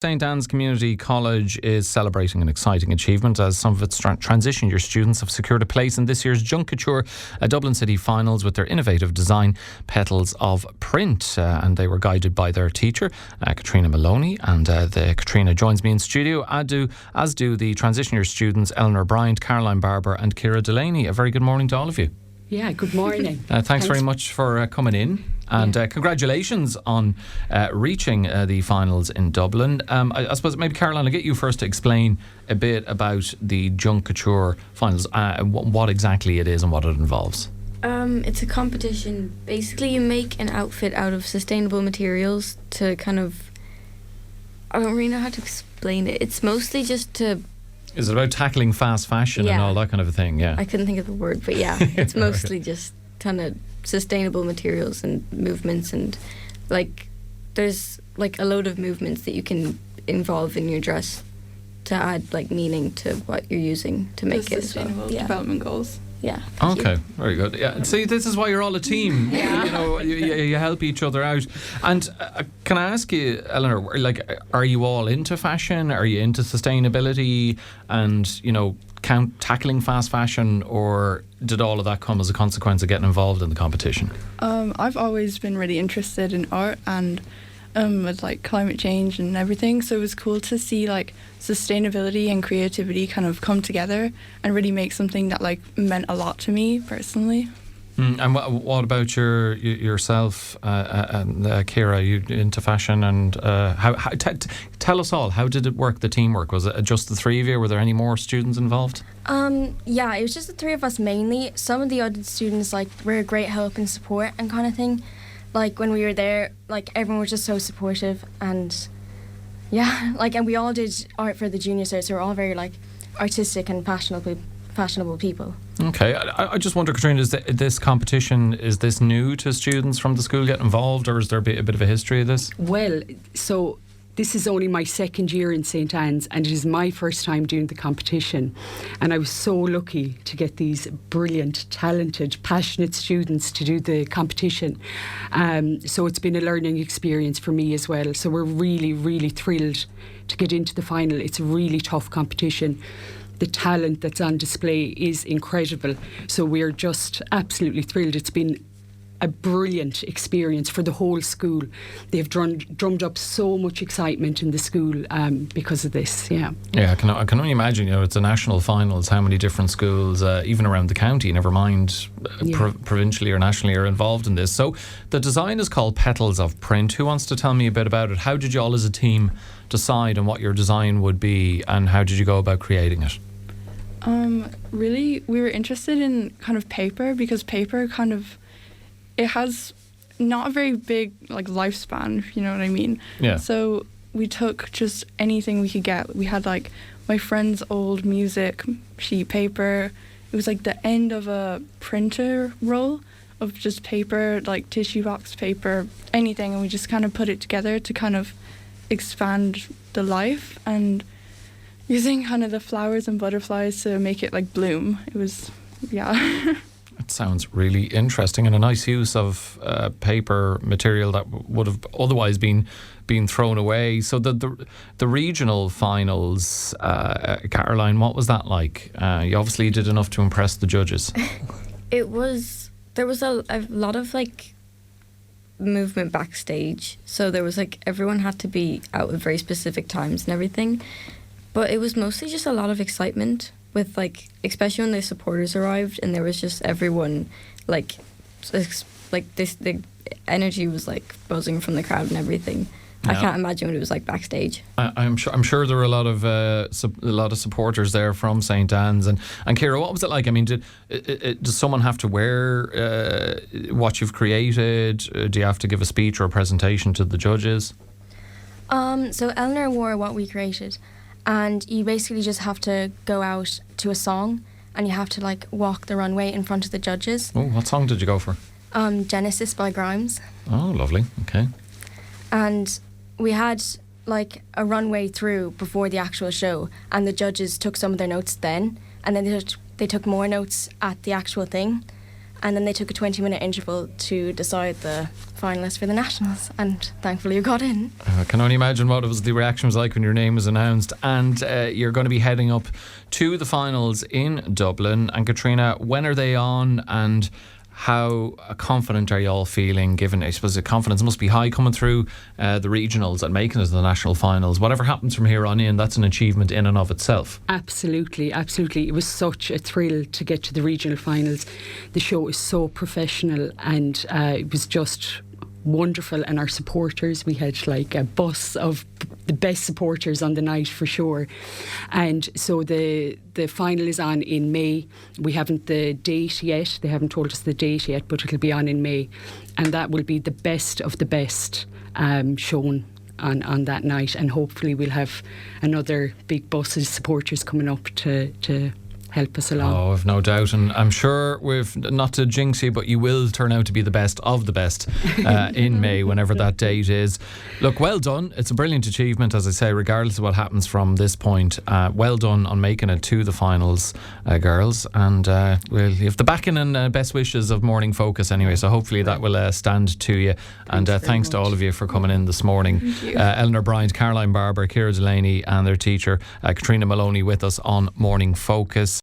St Anne's Community College is celebrating an exciting achievement as some of its transition year students have secured a place in this year's Kouture Dublin City Finals with their innovative design, Petals of Print. And they were guided by their teacher, Caitriona Moloney. And Caitriona joins me in studio, as do the transition year students, Eleanor Bryant, Barber and Ciara Delaney. A very good morning to all of you. Yeah, good morning. Thanks very much for coming in. And congratulations on reaching the finals in Dublin. I suppose maybe Caroline, I'll get you first to explain a bit about the Kouture finals, what exactly it is and what it involves. It's a competition. Basically, you make an outfit out of sustainable materials to kind of... I don't really know how to explain it. It's mostly just to... Is it about tackling fast fashion and all that kind of a thing? Yeah. I couldn't think of the word, but yeah, it's mostly just kind of sustainable materials and movements, and like there's like a load of movements that you can involve in your dress to add like meaning to what you're using to make it sustainable development goals. Yeah. Okay, very good. Yeah. See, this is why you're all a team. You know, you help each other out. And can I ask you, Eleanor, like, are you all into fashion? Are you into sustainability and, you know, tackling fast fashion, or did all of that come as a consequence of getting involved in the competition? I've always been really interested in art and with like climate change and everything, so it was cool to see like sustainability and creativity kind of come together and really make something that like meant a lot to me personally. And what about yourself, Ciara? You into fashion, and tell us all, how did it work? The teamwork, was it just the three of you? Were there any more students involved? Yeah, it was just the three of us mainly. Some of the other students like were a great help and support and kind of thing. Like when we were there, like everyone was just so supportive, and yeah, like, and we all did art for the junior cert, so we're all very like artistic and fashionable people. Okay, I just wonder, Caitriona, is this competition, is this new to students from the school getting involved, or is there a bit of a history of this? Well, so this is only my second year in St Anne's, and it is my first time doing the competition, and I was so lucky to get these brilliant, talented, passionate students to do the competition. So it's been a learning experience for me as well, so we're really, really thrilled to get into the final. It's a really tough competition. The talent that's on display is incredible, so we're just absolutely thrilled. It's been a brilliant experience for the whole school. They've drummed up so much excitement in the school because of this. Yeah, I can only imagine. You know, it's a national finals. How many different schools, even around the county, never mind provincially or nationally, are involved in this. So the design is called Petals of Print. Who wants to tell me a bit about it? How did you all as a team decide on what your design would be, and how did you go about creating it? Really, we were interested in kind of paper, because paper kind of, it has not a very big like lifespan, if you know what I mean. Yeah. So we took just anything we could get. We had like my friend's old music sheet paper. It was like the end of a printer roll of just paper, like tissue box paper, anything, and we just kind of put it together to kind of expand the life, and using kind of the flowers and butterflies to make it like bloom. It was, yeah. It sounds really interesting, and a nice use of paper material that would have otherwise been thrown away. So the regional finals, Caroline, what was that like? You obviously did enough to impress the judges. There was a lot of like movement backstage, so there was like everyone had to be out at very specific times and everything. But it was mostly just a lot of excitement with like, especially when the supporters arrived, and there was just everyone like this, the energy was like buzzing from the crowd and everything. Yeah. I can't imagine what it was like backstage. I'm sure there were a lot of supporters there from St Anne's. And Ciara, what was it like? I mean, does someone have to wear what you've created? Do you have to give a speech or a presentation to the judges? So Eleanor wore what we created. And you basically just have to go out to a song, and you have to like walk the runway in front of the judges. Oh, what song did you go for? Genesis by Grimes. Oh, lovely. Okay. And we had like a runway through before the actual show, and the judges took some of their notes then, and then they took more notes at the actual thing. and then they took a 20-minute interval to decide the finalists for the nationals, and thankfully you got in. I can only imagine what the reaction was like when your name was announced. And you're going to be heading up to the finals in Dublin. And Caitriona, when are they on, and how confident are you all feeling, given, I suppose, the confidence must be high coming through the regionals and making it to the national finals? Whatever happens from here on in, that's an achievement in and of itself. Absolutely, absolutely. It was such a thrill to get to the regional finals. The show is so professional, and it was just wonderful. And our supporters, we had like a bus of the best supporters on the night for sure. And so the final is on in May. We haven't the date yet. They haven't told us the date yet, but it'll be on in May, and that will be the best of the best shown on that night. And hopefully we'll have another big bus of supporters coming up to help us along. Oh, I've no doubt, and I'm sure not to jinx you, but you will turn out to be the best of the best in May, whenever that date is. Look, well done. It's a brilliant achievement, as I say, regardless of what happens from this point. Well done on making it to the finals, girls, and we'll have the backing and best wishes of Morning Focus anyway, so hopefully that will stand to you. And thanks to all of you for coming in this morning. Eleanor Bryant, Caroline Barber, Ciara Delaney and their teacher Caitriona Moloney with us on Morning Focus.